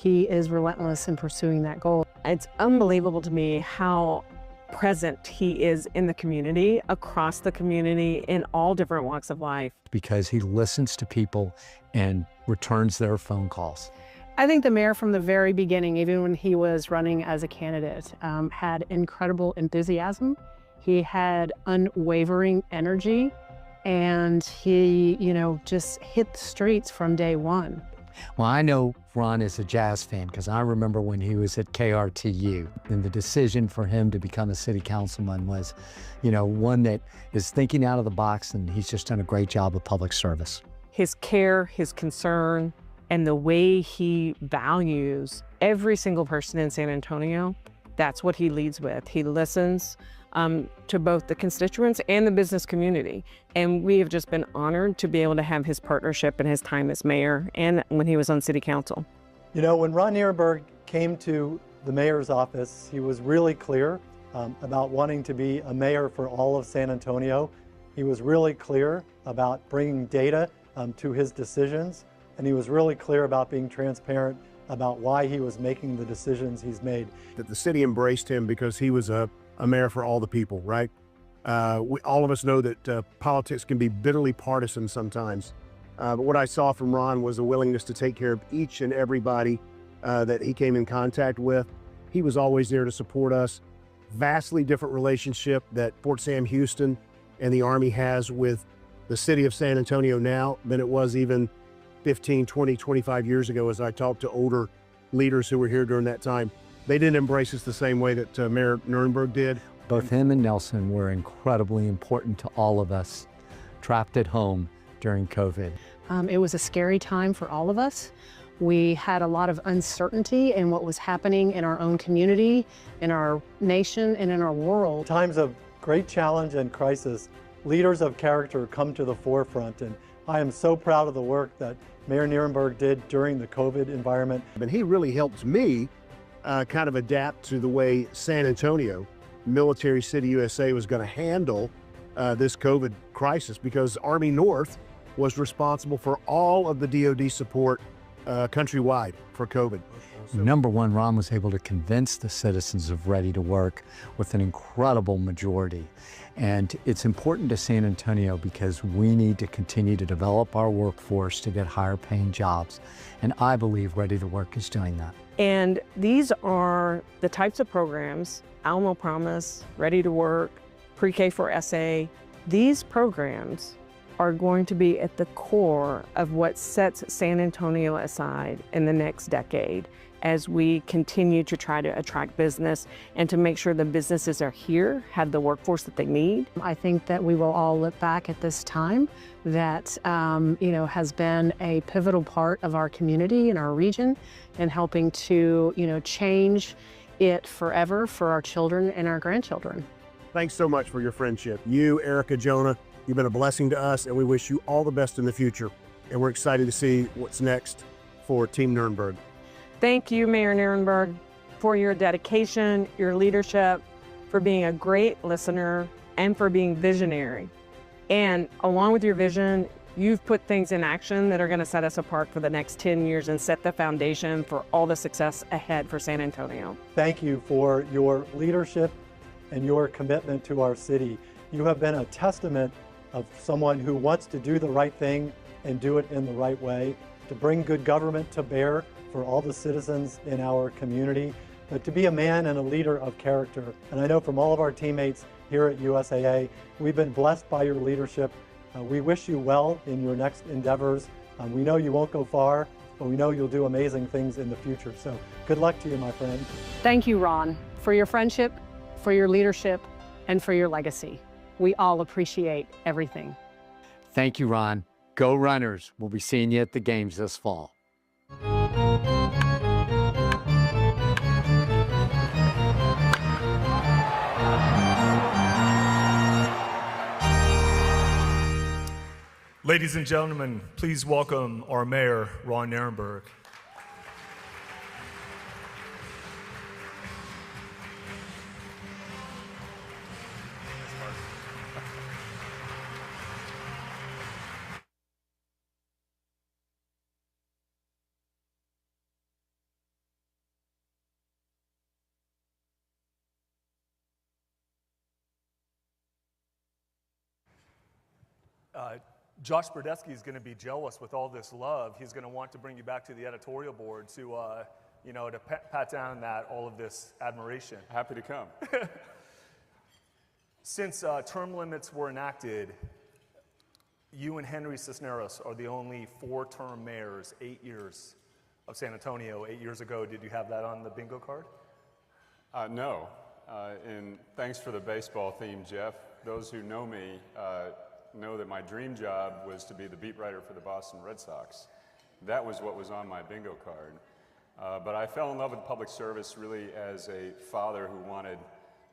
he is relentless in pursuing that goal. It's unbelievable to me how present he is in the community, across the community, in all different walks of life. Because he listens to people and returns their phone calls. I think the mayor from the very beginning, even when he was running as a candidate, had incredible enthusiasm. He had unwavering energy, and he, just hit the streets from day one. Well, I know Ron is a jazz fan because I remember when he was at KRTU, and the decision for him to become a city councilman was, one that is thinking out of the box, and he's just done a great job of public service. His care, his concern, and the way he values every single person in San Antonio, that's what he leads with. He listens to both the constituents and the business community. And we have just been honored to be able to have his partnership and his time as mayor and when he was on city council. When Ron Nirenberg came to the mayor's office, he was really clear about wanting to be a mayor for all of San Antonio. He was really clear about bringing data to his decisions, and he was really clear about being transparent about why he was making the decisions he's made. That the city embraced him because he was a mayor for all the people, right? All of us know that politics can be bitterly partisan sometimes. But what I saw from Ron was a willingness to take care of each and everybody that he came in contact with. He was always there to support us. Vastly different relationship that Fort Sam Houston and the Army has with the city of San Antonio now than it was even 15, 20, 25 years ago as I talked to older leaders who were here during that time. They didn't embrace us the same way that Mayor Nirenberg did. Both him and Nelson were incredibly important to all of us trapped at home during COVID. It was a scary time for all of us. We had a lot of uncertainty in what was happening in our own community, in our nation, and in our world. Times of great challenge and crisis, leaders of character come to the forefront, and I am so proud of the work that Mayor Nirenberg did during the COVID environment. And he really helped me kind of adapt to the way San Antonio, Military City USA, was going to handle this COVID crisis, because Army North was responsible for all of the DoD support countrywide for COVID. Number one, Ron was able to convince the citizens of Ready to Work with an incredible majority. And it's important to San Antonio because we need to continue to develop our workforce to get higher paying jobs. And I believe Ready to Work is doing that. And these are the types of programs, Alamo Promise, Ready to Work, Pre-K for SA. These programs are going to be at the core of what sets San Antonio aside in the next decade as we continue to try to attract business and to make sure the businesses are here, have the workforce that they need. I think that we will all look back at this time that has been a pivotal part of our community and our region and helping to change it forever for our children and our grandchildren. Thanks so much for your friendship. You, Erica, Jonah, you've been a blessing to us, and we wish you all the best in the future. And we're excited to see what's next for Team Nirenberg. Thank you, Mayor Nirenberg, for your dedication, your leadership, for being a great listener, and for being visionary. And along with your vision, you've put things in action that are going to set us apart for the next 10 years and set the foundation for all the success ahead for San Antonio. Thank you for your leadership and your commitment to our city. You have been a testament of someone who wants to do the right thing and do it in the right way, to bring good government to bear for all the citizens in our community, but to be a man and a leader of character. And I know from all of our teammates here at USAA, we've been blessed by your leadership. We wish you well in your next endeavors. We know you won't go far, but we know you'll do amazing things in the future. So good luck to you, my friend. Thank you, Ron, for your friendship, for your leadership, and for your legacy. We all appreciate everything. Thank you, Ron. Go Runners. We'll be seeing you at the games this fall. Ladies and gentlemen, please welcome our mayor, Ron Nirenberg. Josh Brodesky is going to be jealous with all this love. He's going to want to bring you back to the editorial board to, you know, to pat down all of this admiration. Happy to come. Since term limits were enacted, you and Henry Cisneros are the only 4-term mayors, 8 years of San Antonio. 8 years ago, did you have that on the bingo card? No, and thanks for the baseball theme, Jeff. Those who know me know that my dream job was to be the beat writer for the Boston Red Sox. That was what was on my bingo card. But I fell in love with public service really as a father who wanted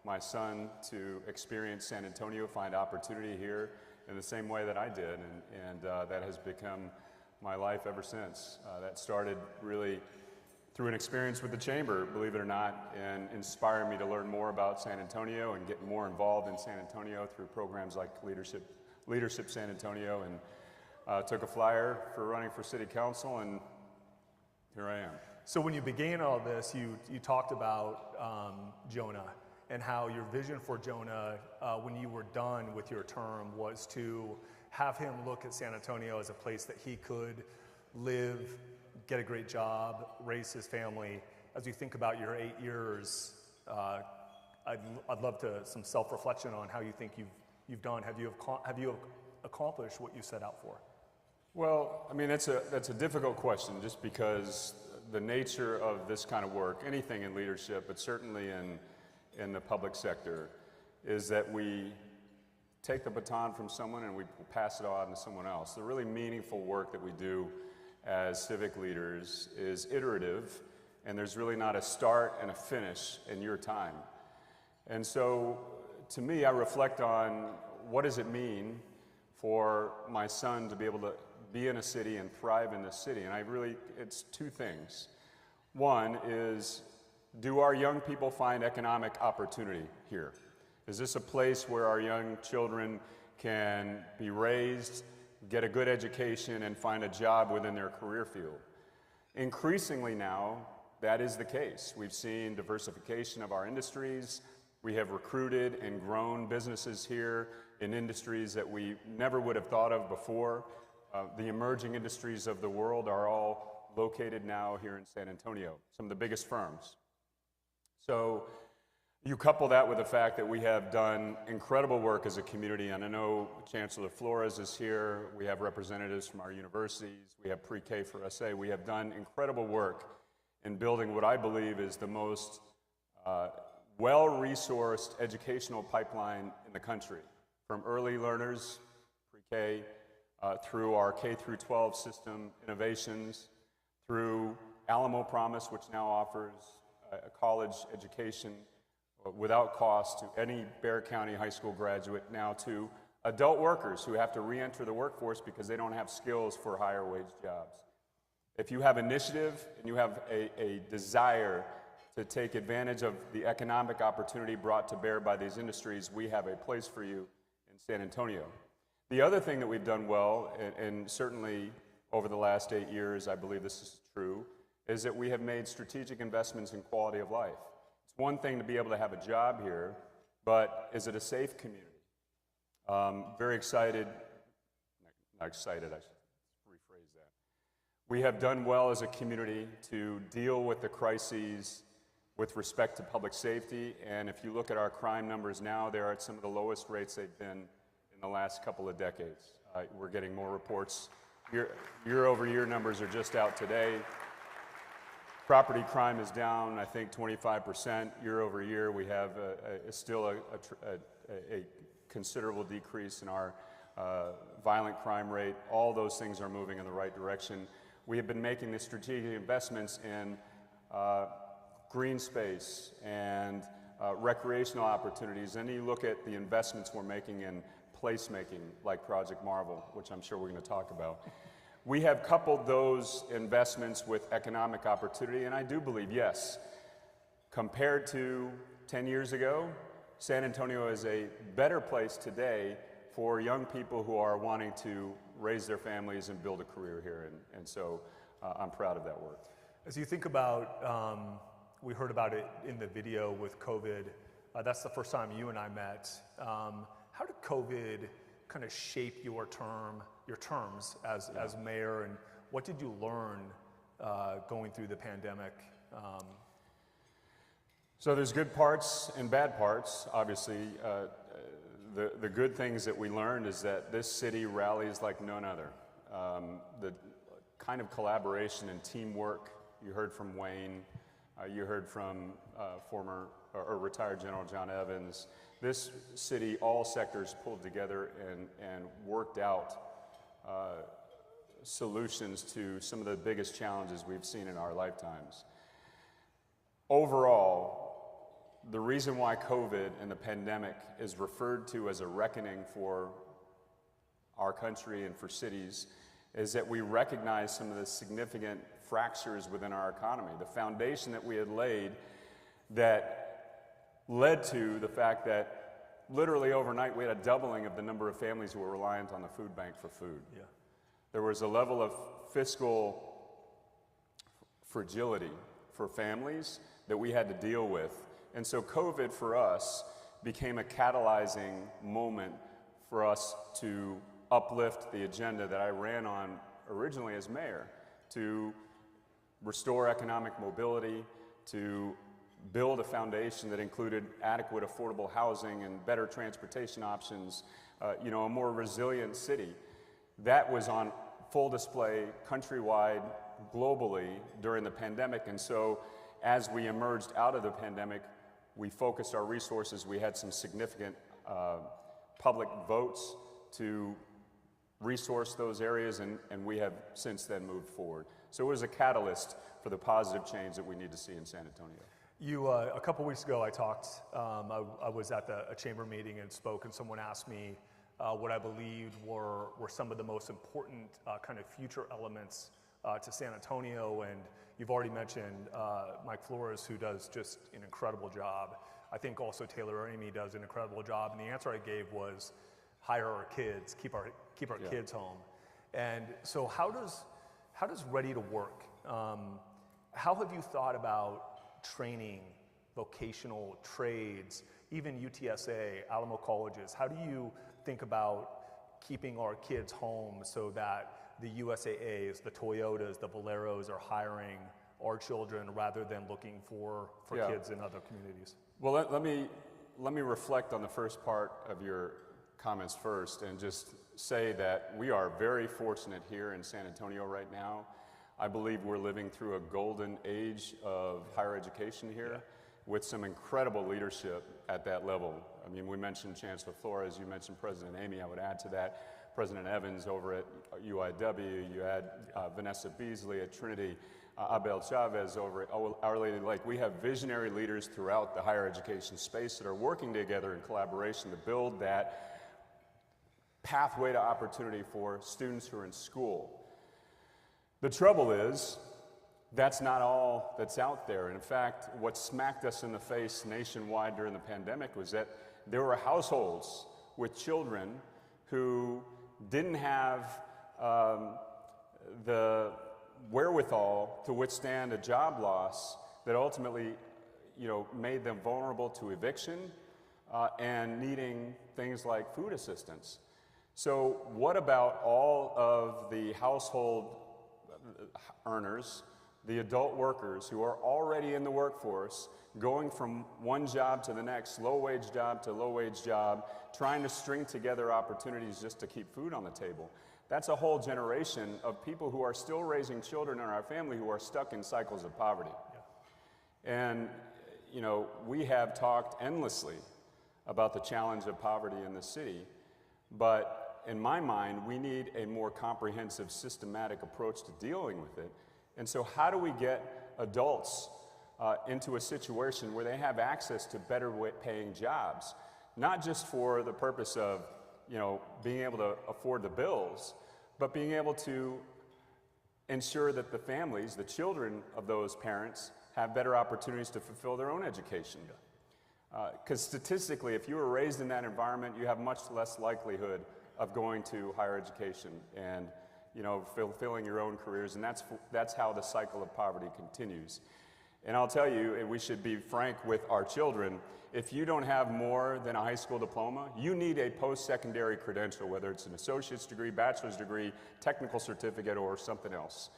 my son to experience San Antonio, find opportunity here in the same way that I did, and that has become my life ever since. That started really through an experience with the Chamber, believe it or not, and inspired me to learn more about San Antonio and get more involved in San Antonio through programs like Leadership San Antonio, and took a flyer for running for city council, and here I am. So when you began all this, you talked about Jonah and how your vision for Jonah when you were done with your term was to have him look at San Antonio as a place that he could live, get a great job, raise his family. As you think about your 8 years, I'd love some self-reflection on how you think you've done. Have you accomplished what you set out for? Well, I mean, that's a difficult question, just because the nature of this kind of work, anything in leadership, but certainly in the public sector, is that we take the baton from someone and we pass it on to someone else. The really meaningful work that we do as civic leaders is iterative, and there's really not a start and a finish in your time. And so, to me, I reflect on what does it mean for my son to be able to be in a city and thrive in this city, and it's two things. One is, do our young people find economic opportunity here? Is this a place where our young children can be raised, get a good education, and find a job within their career field? Increasingly now, that is the case. We've seen diversification of our industries. We have recruited and grown businesses here in industries that we never would have thought of before. The emerging industries of the world are all located now here in San Antonio, some of the biggest firms. So you couple that with the fact that we have done incredible work as a community, and I know Chancellor Flores is here. We have representatives from our universities. We have pre-K for SA. We have done incredible work in building what I believe is the most well-resourced educational pipeline in the country, from early learners, pre-K, through our K-12 system innovations, through Alamo Promise, which now offers a college education without cost to any Bexar County high school graduate, now to adult workers who have to re-enter the workforce because they don't have skills for higher wage jobs. If you have initiative and you have a desire to take advantage of the economic opportunity brought to bear by these industries, we have a place for you in San Antonio. The other thing that we've done well, and certainly over the last 8 years, I believe this is true, is that we have made strategic investments in quality of life. It's one thing to be able to have a job here, but is it a safe community? Very excited, not excited, I should rephrase that. We have done well as a community to deal with the crises with respect to public safety, and if you look at our crime numbers now, they're at some of the lowest rates they've been in the last couple of decades. We're getting more reports. Year-over-year numbers are just out today. Property crime is down, I think, 25% year over year. We have still a considerable decrease in our violent crime rate. All those things are moving in the right direction. We have been making the strategic investments in green space and recreational opportunities. And you look at the investments we're making in placemaking, like Project Marvel, which I'm sure we're going to talk about. We have coupled those investments with economic opportunity, and I do believe, yes, compared to 10 years ago, San Antonio is a better place today for young people who are wanting to raise their families and build a career here, and so I'm proud of that work. As you think about, we heard about it in the video with COVID. That's the first time you and I met. How did COVID kind of shape your terms as mayor, and what did you learn going through the pandemic? So there's good parts and bad parts. Obviously, the good things that we learned is that this city rallies like none other. The kind of collaboration and teamwork you heard from Wayne, you heard from former or retired General John Evans. This city, all sectors pulled together and worked out solutions to some of the biggest challenges we've seen in our lifetimes. Overall, the reason why COVID and the pandemic is referred to as a reckoning for our country and for cities is that we recognize some of the significant fractures within our economy. The foundation that we had laid that led to the fact that literally overnight we had a doubling of the number of families who were reliant on the food bank for food. Yeah. There was a level of fiscal fragility for families that we had to deal with. And so COVID for us became a catalyzing moment for us to uplift the agenda that I ran on originally as mayor, to restore economic mobility, to build a foundation that included adequate affordable housing and better transportation options, a more resilient city. That was on full display countrywide, globally during the pandemic. And so as we emerged out of the pandemic, we focused our resources. We had some significant public votes to resource those areas, and we have since then moved forward. So it was a catalyst for the positive change that we need to see in San Antonio. You, a couple weeks ago, I talked, I was at a chamber meeting and spoke, and someone asked me what I believed were some of the most important kind of future elements to San Antonio, and you've already mentioned Mike Flores, who does just an incredible job. I think also Taylor Amy does an incredible job, and the answer I gave was hire our kids, keep our kids home. And so how does Ready to Work, how have you thought about training, vocational trades, even UTSA, Alamo colleges? How do you think about keeping our kids home so that the USAAs, the Toyotas, the Valeros are hiring our children rather than looking for kids in other communities? Well, let me reflect on the first part of your comments first and just say that we are very fortunate here in San Antonio right now. I believe we're living through a golden age of higher education here with some incredible leadership at that level. I mean, we mentioned Chancellor Flores, you mentioned President Amy, I would add to that. President Evans over at UIW, you had Vanessa Beasley at Trinity, Abel Chavez over at Our Lady Lake. We have visionary leaders throughout the higher education space that are working together in collaboration to build that pathway to opportunity for students who are in school. The trouble is, that's not all that's out there. In fact, what smacked us in the face nationwide during the pandemic was that there were households with children who didn't have the wherewithal to withstand a job loss that ultimately, made them vulnerable to eviction and needing things like food assistance. So what about all of the household earners, the adult workers who are already in the workforce, going from one job to the next, low-wage job to low-wage job, trying to string together opportunities just to keep food on the table? That's a whole generation of people who are still raising children in our family who are stuck in cycles of poverty. Yeah. And, we have talked endlessly about the challenge of poverty in the city, but in my mind, we need a more comprehensive, systematic approach to dealing with it. And so how do we get adults into a situation where they have access to better paying jobs, not just for the purpose of, being able to afford the bills, but being able to ensure that the families, the children of those parents, have better opportunities to fulfill their own education. Because statistically, if you were raised in that environment, you have much less likelihood of going to higher education and fulfilling your own careers, and that's how the cycle of poverty continues. And I'll tell you, and we should be frank with our children, if you don't have more than a high school diploma, you need a post-secondary credential, whether it's an associate's degree, bachelor's degree, technical certificate, or something else,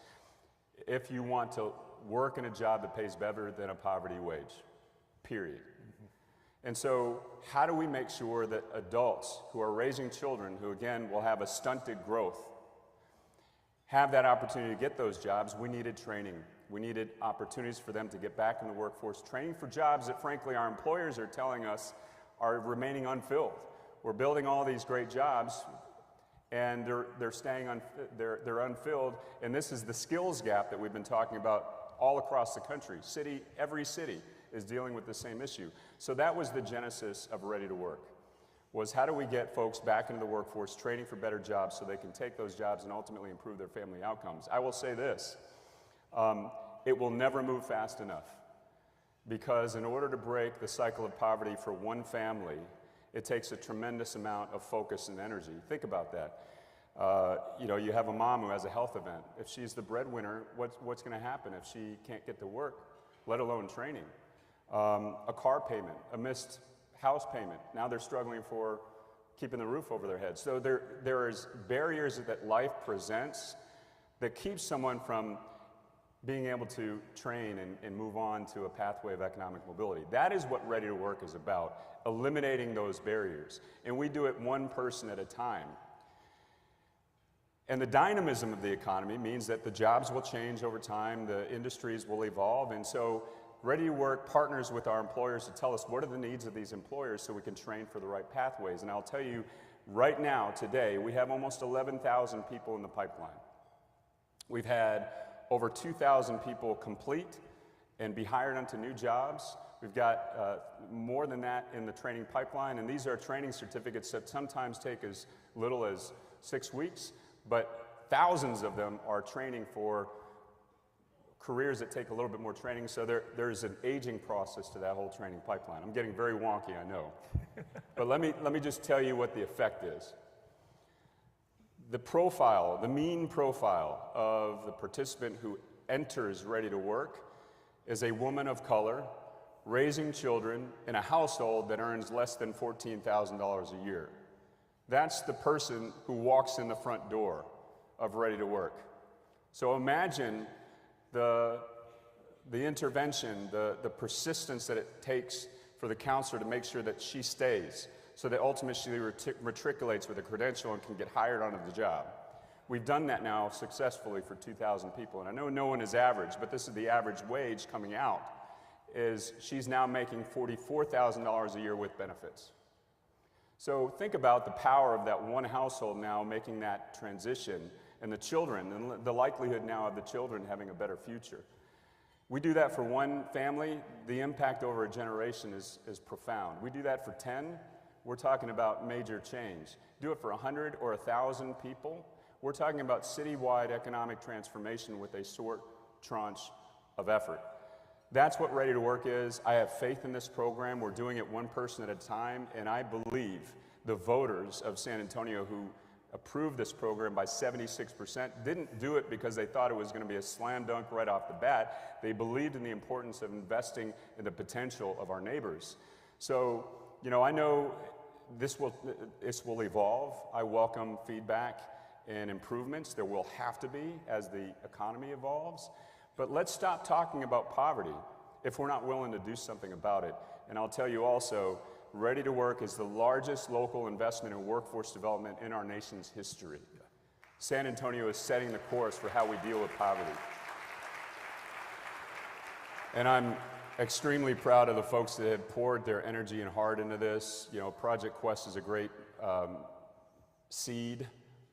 if you want to work in a job that pays better than a poverty wage, period. And so how do we make sure that adults who are raising children, who again will have a stunted growth, have that opportunity to get those jobs? We needed training. We needed opportunities for them to get back in the workforce, training for jobs that frankly our employers are telling us are remaining unfilled. We're building all these great jobs and they're staying they're unfilled, and this is the skills gap that we've been talking about all across the country. Every city is dealing with the same issue. So that was the genesis of Ready to Work, was how do we get folks back into the workforce, training for better jobs so they can take those jobs and ultimately improve their family outcomes. I will say this, it will never move fast enough, because in order to break the cycle of poverty for one family, it takes a tremendous amount of focus and energy. Think about that. You have a mom who has a health event. If she's the breadwinner, what's going to happen if she can't get to work, let alone training? A car payment, a missed house payment. Now they're struggling for keeping the roof over their head. So there is barriers that life presents that keeps someone from being able to train and move on to a pathway of economic mobility. That is what Ready to Work is about, eliminating those barriers. And we do it one person at a time. And the dynamism of the economy means that the jobs will change over time, the industries will evolve, and so Ready to Work partners with our employers to tell us what are the needs of these employers so we can train for the right pathways. And I'll tell you, right now, today, we have almost 11,000 people in the pipeline. We've had over 2,000 people complete and be hired onto new jobs. We've got more than that in the training pipeline, and these are training certificates that sometimes take as little as 6 weeks, but thousands of them are training for careers that take a little bit more training, so there's an aging process to that whole training pipeline. I'm getting very wonky, I know. But let me just tell you what the effect is. The profile, the mean profile of the participant who enters Ready to Work is a woman of color raising children in a household that earns less than $14,000 a year. That's the person who walks in the front door of Ready to Work. So imagine the intervention, the persistence that it takes for the counselor to make sure that she stays, so that ultimately she matriculates with a credential and can get hired onto the job. We've done that now successfully for 2,000 people, and I know no one is average, but this is the average wage coming out, is she's now making $44,000 a year with benefits. So think about the power of that one household now making that transition, and the children, and the likelihood now of the children having a better future. We do that for one family, the impact over a generation is profound. We do that for 10, we're talking about major change. Do it for 100 or 1,000 people, we're talking about citywide economic transformation with a short tranche of effort. That's what Ready to Work is. I have faith in this program. We're doing it one person at a time, and I believe the voters of San Antonio who approved this program by 76% didn't do it because they thought it was going to be a slam dunk right off the bat. They believed in the importance of investing in the potential of our neighbors. So, I know this will evolve. I welcome feedback and improvements. There will have to be as the economy evolves. But let's stop talking about poverty if we're not willing to do something about it. And I'll tell you also, Ready to Work is the largest local investment in workforce development in our nation's history. San Antonio is setting the course for how we deal with poverty. And I'm extremely proud of the folks that have poured their energy and heart into this. Project Quest is a great seed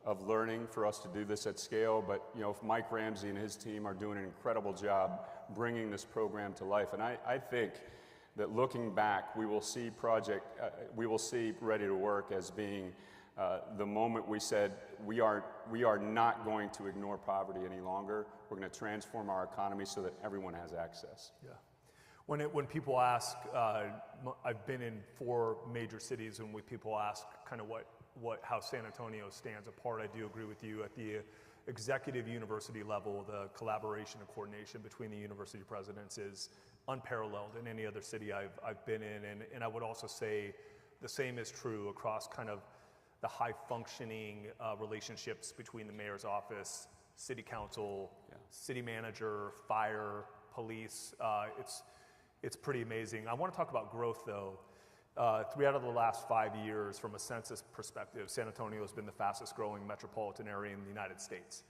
of learning for us to do this at scale, but Mike Ramsey and his team are doing an incredible job bringing this program to life. And I think that looking back, we will see Ready to Work as being the moment we said we are not going to ignore poverty any longer. We're going to transform our economy so that everyone has access. Yeah. When people ask, I've been in 4 major cities, and when people ask kind of how San Antonio stands apart, I do agree with you. At the executive university level, the collaboration and coordination between the university presidents is unparalleled in any other city I've been in. And I would also say the same is true across kind of the high functioning relationships between the mayor's office, city council, city manager, fire, police. It's pretty amazing. I want to talk about growth though. 3 out of the last 5 years, from a census perspective, San Antonio has been the fastest growing metropolitan area in the United States.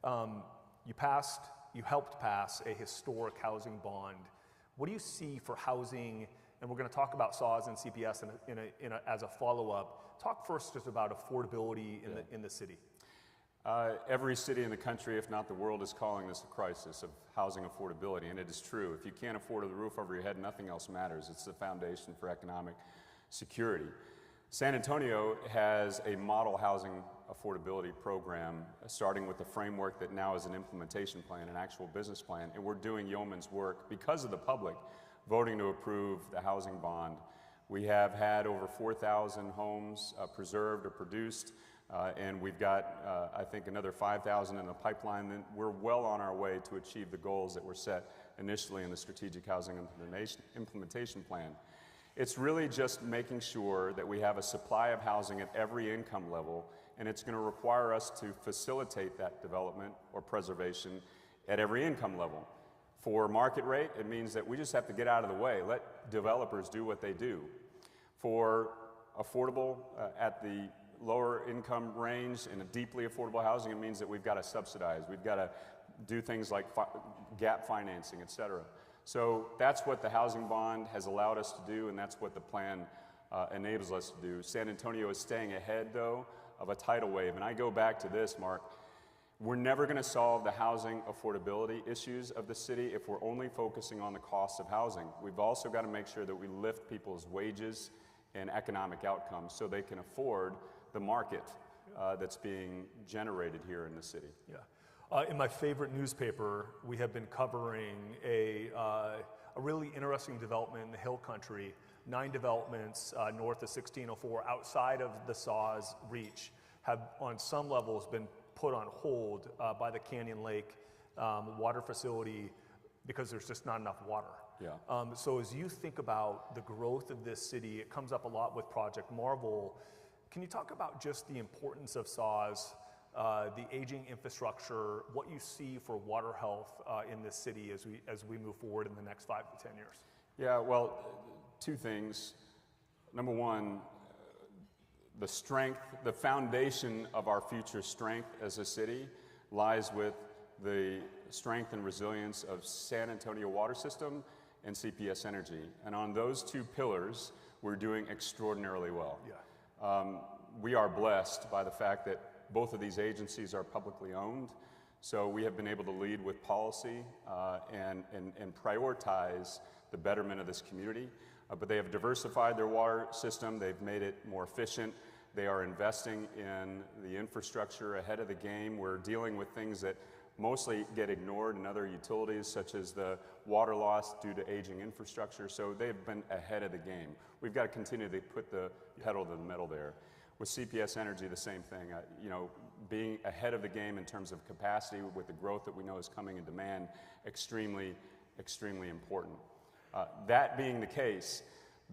You helped pass a historic housing bond. What do you see for housing? And we're going to talk about SAWS and CPS as a follow-up. Talk first just about affordability in the city. Every city in the country, if not the world, is calling this a crisis of housing affordability, and it is true. If you can't afford the roof over your head, nothing else matters. It's the foundation for economic security. San Antonio has a model housing affordability program, starting with a framework that now is an implementation plan, an actual business plan, and we're doing yeoman's work because of the public voting to approve the housing bond. We have had over 4,000 homes preserved or produced. And we've got, I think, another 5,000 in the pipeline. Then we're well on our way to achieve the goals that were set initially in the Strategic Housing Implementation Plan. It's really just making sure that we have a supply of housing at every income level, and it's going to require us to facilitate that development or preservation at every income level. For market rate, it means that we just have to get out of the way, let developers do what they do. For affordable at the lower income range and a deeply affordable housing, it means that we've got to subsidize. We've got to do things like gap financing, et cetera. So that's what the housing bond has allowed us to do, and that's what the plan enables us to do. San Antonio is staying ahead, though, of a tidal wave. And I go back to this, Mark. We're never going to solve the housing affordability issues of the city if we're only focusing on the cost of housing. We've also got to make sure that we lift people's wages and economic outcomes so they can afford the market that's being generated here in the city. In my favorite newspaper, we have been covering a really interesting development in the Hill Country. 9 developments north of 1604 outside of the SAWS reach have on some levels been put on hold by the Canyon Lake water facility because there's just not enough water. So as you think about the growth of this city, it comes up a lot with Project Marvel. Can you talk about just the importance of SAWS, the aging infrastructure, what you see for water health in this city as we move forward in the next 5 to 10 years? Yeah, well, 2 things. Number one, the strength, the foundation of our future strength as a city lies with the strength and resilience of San Antonio water system and CPS Energy. And on those 2 pillars, we're doing extraordinarily well. We are blessed by the fact that both of these agencies are publicly owned. So we have been able to lead with policy and prioritize the betterment of this community. But they have diversified their water system. They've made it more efficient. They are investing in the infrastructure ahead of the game. We're dealing with things that mostly get ignored in other utilities, such as the water loss due to aging infrastructure. So they've been ahead of the game. We've got to continue to put the pedal to the metal there. With CPS Energy, the same thing. You know, being ahead of the game in terms of capacity with the growth that we know is coming in demand, extremely, extremely important. That being the case,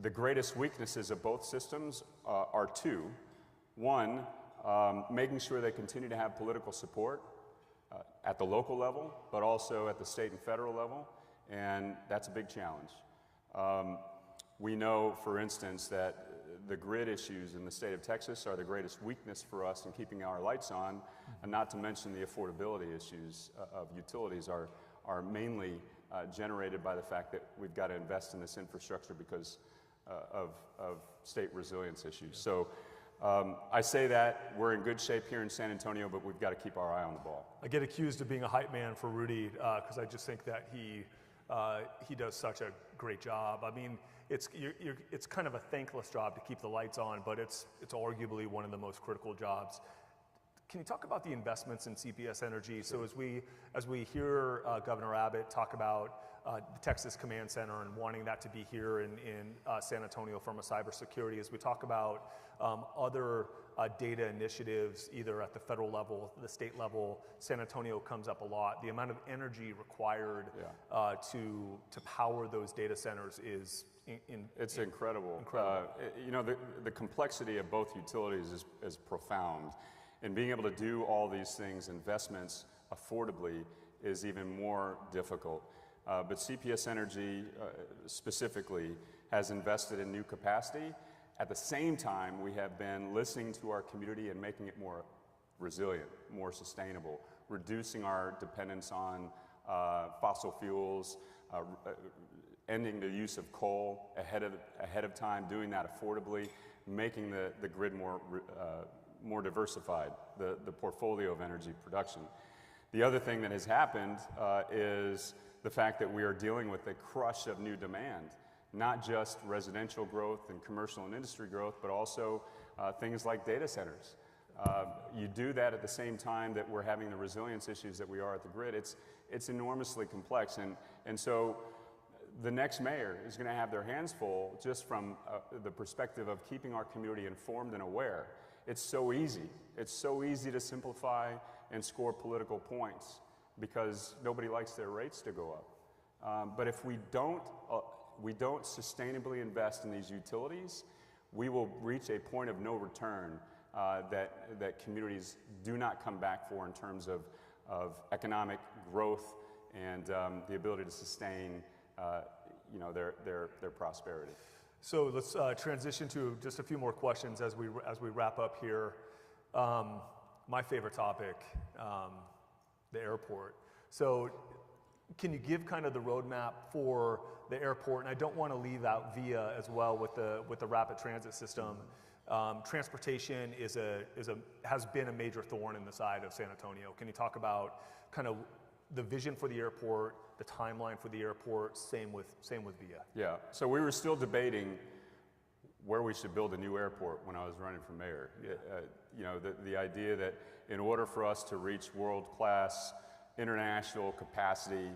the greatest weaknesses of both systems are 2. One, making sure they continue to have political support at the local level, but also at the state and federal level, and that's a big challenge. We know, for instance, that the grid issues in the state of Texas are the greatest weakness for us in keeping our lights on, and not to mention the affordability issues of utilities are mainly generated by the fact that we've got to invest in this infrastructure because of state resilience issues. So I say that we're in good shape here in San Antonio, but we've got to keep our eye on the ball. I get accused of being a hype man for Rudy because I just think that he does such a great job. I mean, it's kind of a thankless job to keep the lights on, but it's arguably one of the most critical jobs. Can you talk about the investments in CPS Energy? So as we hear Governor Abbott talk about the Texas Command Center and wanting that to be here in San Antonio from a cybersecurity, as we talk about other data initiatives, either at the federal level, the state level, San Antonio comes up a lot. The amount of energy required to power those data centers is it's incredible. You know, the complexity of both utilities is profound. And being able to do all these things, investments, affordably, is even more difficult. But CPS Energy specifically has invested in new capacity. At the same time, we have been listening to our community and making it more resilient, more sustainable, reducing our dependence on fossil fuels, ending the use of coal ahead of time, doing that affordably, making the grid more diversified, the portfolio of energy production. The other thing that has happened is the fact that we are dealing with a crush of new demand, not just residential growth and commercial and industry growth, but also things like data centers. You do that at the same time that we're having the resilience issues that we are at the grid. It's enormously complex, and so the next mayor is going to have their hands full just from the perspective of keeping our community informed and aware. It's so easy. It's so easy to simplify and score political points because nobody likes their rates to go up. But if we don't sustainably invest in these utilities, we will reach a point of no return that communities do not come back for in terms of economic growth and the ability to sustain you know, their prosperity. So let's transition to just a few more questions as we wrap up here. My favorite topic, the airport. So can you give kind of the roadmap for the airport? And I don't want to leave out VIA as well with the rapid transit system. Transportation has been a major thorn in the side of San Antonio. Can you talk about kind of the vision for the airport, the timeline for the airport, same with VIA? Yeah, so we were still debating where we should build a new airport when I was running for mayor. You know, the idea that in order for us to reach world-class international capacity,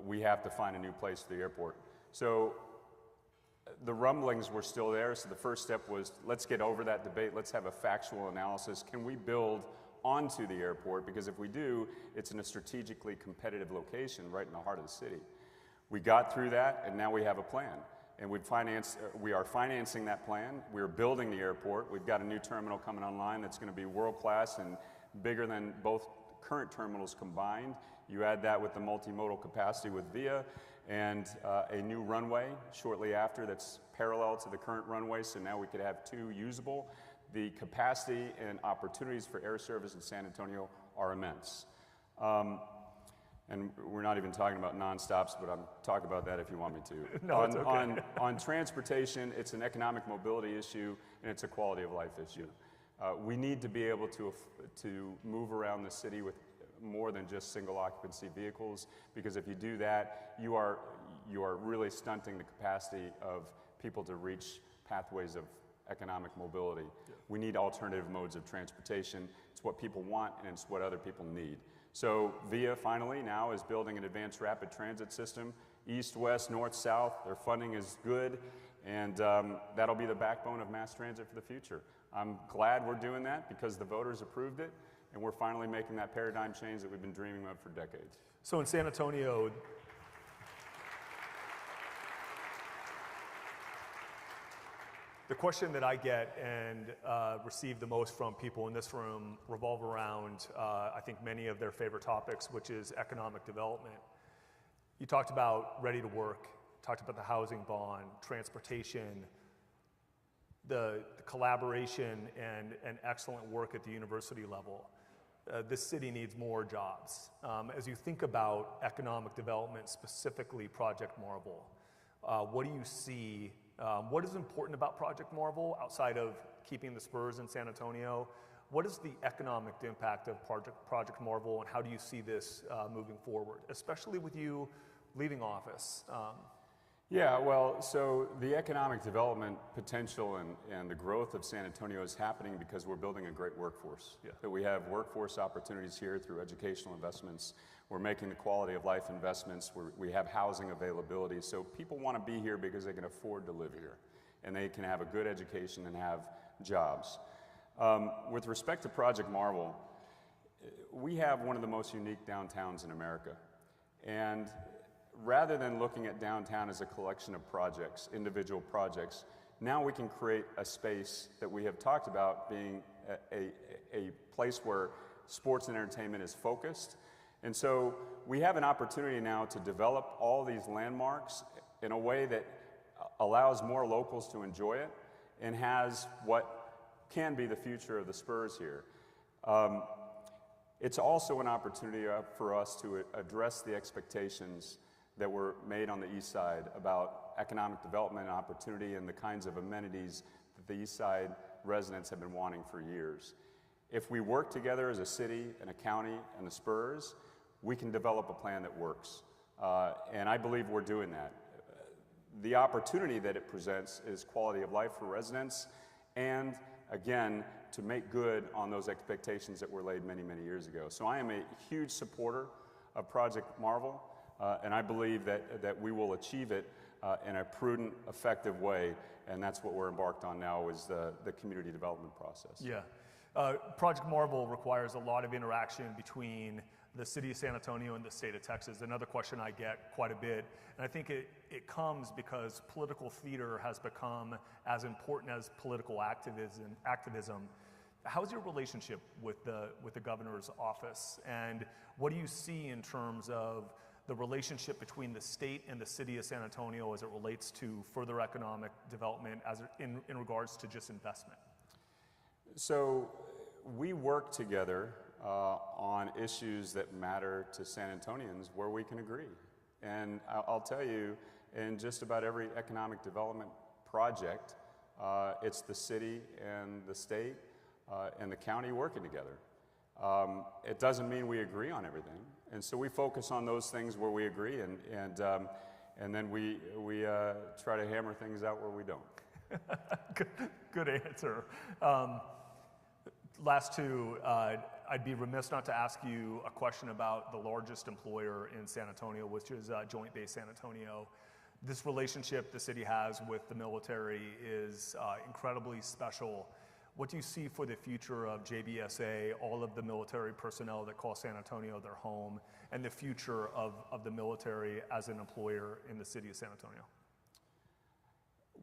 we have to find a new place for the airport. So the rumblings were still there, so the first step was, let's get over that debate, let's have a factual analysis. Can we build onto the airport? Because if we do, it's in a strategically competitive location right in the heart of the city. We got through that, and now we have a plan. And we are financing that plan. We're building the airport. We've got a new terminal coming online that's going to be world-class and bigger than both current terminals combined. You add that with the multimodal capacity with VIA and a new runway shortly after that's parallel to the current runway, so now we could have two usable. The capacity and opportunities for air service in San Antonio are immense. And we're not even talking about non-stops, but I'm talking about that if you want me to. No, it's okay. On transportation, it's an economic mobility issue and it's a quality of life issue. We need to be able to move around the city with more than just single occupancy vehicles, because if you do that, you are really stunting the capacity of people to reach pathways of economic mobility. Yeah. We need alternative modes of transportation. It's what people want and it's what other people need. So VIA finally now is building an advanced rapid transit system, east, west, north, south. Their funding is good, and that'll be the backbone of mass transit for the future. I'm glad we're doing that because the voters approved it, and we're finally making that paradigm change that we've been dreaming of for decades. So in San Antonio, the question that I get and receive the most from people in this room revolve around, I think, many of their favorite topics, which is economic development. You talked about ready to work, talked about the housing bond, transportation, the collaboration and excellent work at the university level. This city needs more jobs. As you think about economic development, specifically Project Marvel, what do you see? What is important about Project Marvel outside of keeping the Spurs in San Antonio? What is the economic impact of Project Marvel, and how do you see this moving forward, especially with you leaving office? Yeah, well, so the economic development potential and the growth of San Antonio is happening because we're building a great workforce. Yeah. That we have workforce opportunities here through educational investments. We're making the quality of life investments. We have housing availability. So people want to be here because they can afford to live here. And they can have a good education and have jobs. With respect to Project Marvel, we have one of the most unique downtowns in America. And rather than looking at downtown as a collection of projects, individual projects, now we can create a space that we have talked about being a place where sports and entertainment is focused. And so we have an opportunity now to develop all these landmarks in a way that allows more locals to enjoy it and has what can be the future of the Spurs here. It's also an opportunity for us to address the expectations that were made on the east side about economic development and opportunity and the kinds of amenities that the east side residents have been wanting for years. If we work together as a city and a county and the Spurs, we can develop a plan that works. And I believe we're doing that. The opportunity that it presents is quality of life for residents and, again, to make good on those expectations that were laid many, many years ago. So I am a huge supporter of Project Marvel. And I believe that we will achieve it in a prudent, effective way, and that's what we're embarked on now is the community development process. Yeah. Project Marvel requires a lot of interaction between the city of San Antonio and the state of Texas. Another question I get quite a bit, and I think it comes because political theater has become as important as political activism. How's your relationship with the governor's office, and what do you see in terms of the relationship between the state and the city of San Antonio as it relates to further economic development in regards to just investment? So we work together on issues that matter to San Antonians where we can agree. And I'll tell you, in just about every economic development project, it's the city and the state and the county working together. It doesn't mean we agree on everything. And so we focus on those things where we agree, and then we try to hammer things out where we don't. Good answer. Last two, I'd be remiss not to ask you a question about the largest employer in San Antonio, which is Joint Base San Antonio. This relationship the city has with the military is incredibly special. What do you see for the future of JBSA, all of the military personnel that call San Antonio their home, and the future of the military as an employer in the city of San Antonio?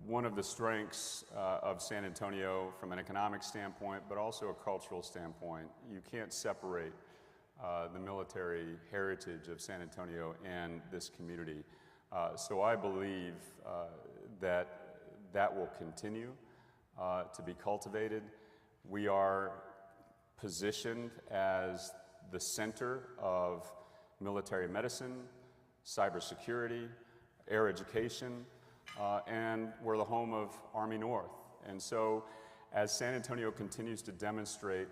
One of the strengths of San Antonio from an economic standpoint, but also a cultural standpoint, you can't separate the military heritage of San Antonio and this community. So I believe that will continue to be cultivated. We are positioned as the center of military medicine, cybersecurity, air education, and we're the home of Army North. And so as San Antonio continues to demonstrate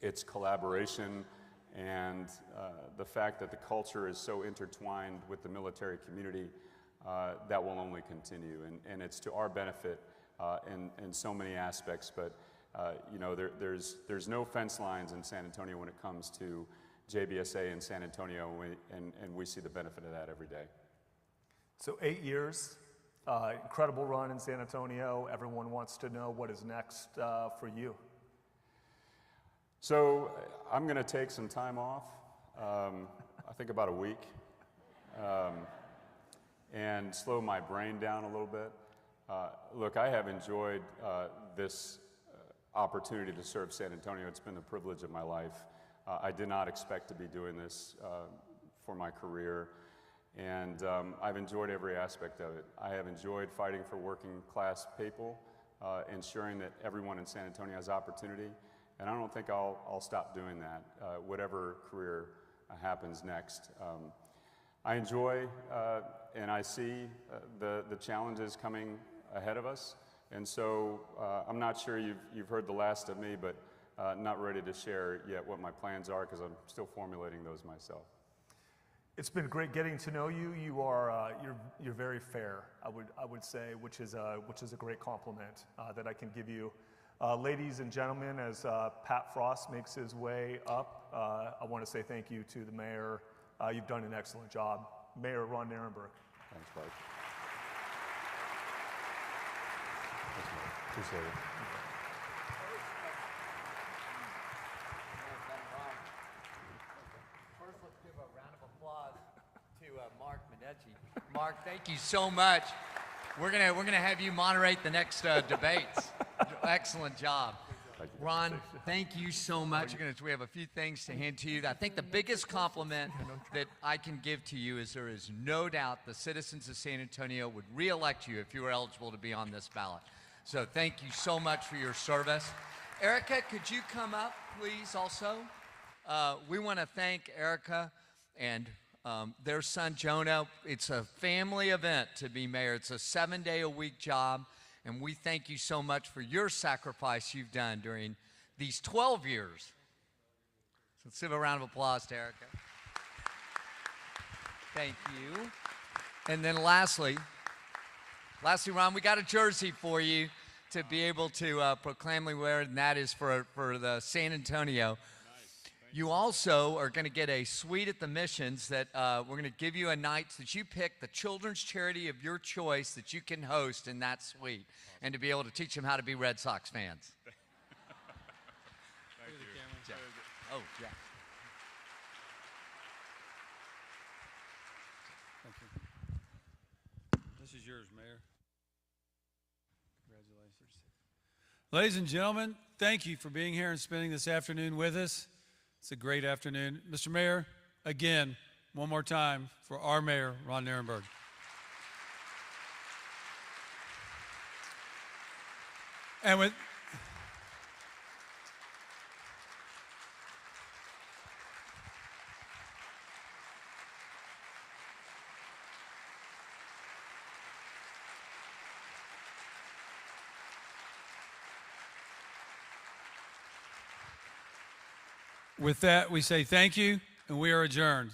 its collaboration and the fact that the culture is so intertwined with the military community, that will only continue. And it's to our benefit in so many aspects, but you know, there's no fence lines in San Antonio when it comes to JBSA in San Antonio, and we see the benefit of that every day. So 8 years, incredible run in San Antonio. Everyone wants to know what is next for you. So I'm going to take some time off, I think about a week, and slow my brain down a little bit. Look, I have enjoyed this opportunity to serve San Antonio. It's been the privilege of my life. I did not expect to be doing this for my career, and I've enjoyed every aspect of it. I have enjoyed fighting for working class people, ensuring that everyone in San Antonio has opportunity, and I don't think I'll stop doing that, whatever career happens next. I enjoy and I see the challenges coming ahead of us, and so I'm not sure you've heard the last of me, but not ready to share yet what my plans are because I'm still formulating those myself. It's been great getting to know you. You're very fair, I would say, which is a great compliment that I can give you. Ladies and gentlemen, as Pat Frost makes his way up, I want to say thank you to the mayor. You've done an excellent job. Mayor Ron Nirenberg. Thanks, Mike. Thanks, Mike. Appreciate it. First, let's give a round of applause to Mark Medici. Mark, thank you so much. We're gonna have you moderate the next debates. Excellent job. Ron, thank you so much. We have a few things to hand to you. I think the biggest compliment that I can give to you is there is no doubt the citizens of San Antonio would re-elect you if you were eligible to be on this ballot. So thank you so much for your service. Erica, could you come up, please, also? We want to thank Erica and their son, Jonah. It's a family event to be mayor. It's a 7-day-a-week job. And we thank you so much for your sacrifice you've done during these 12 years. So let's give a round of applause to Erica. Thank you. And then lastly, Ron, we got a jersey for you to be able to proclaimly wear, and that is for the San Antonio. You also are going to get a suite at the Missions that we're going to give you a night that you pick the children's charity of your choice that you can host in that suite, and to be able to teach them how to be Red Sox fans. Thank you. Jeff. Oh, yeah. Thank you. This is yours, Mayor. Congratulations. Ladies and gentlemen, thank you for being here and spending this afternoon with us. It's a great afternoon. Mr. Mayor, again, one more time for our mayor, Ron Nirenberg. And with that, we say thank you, and we are adjourned.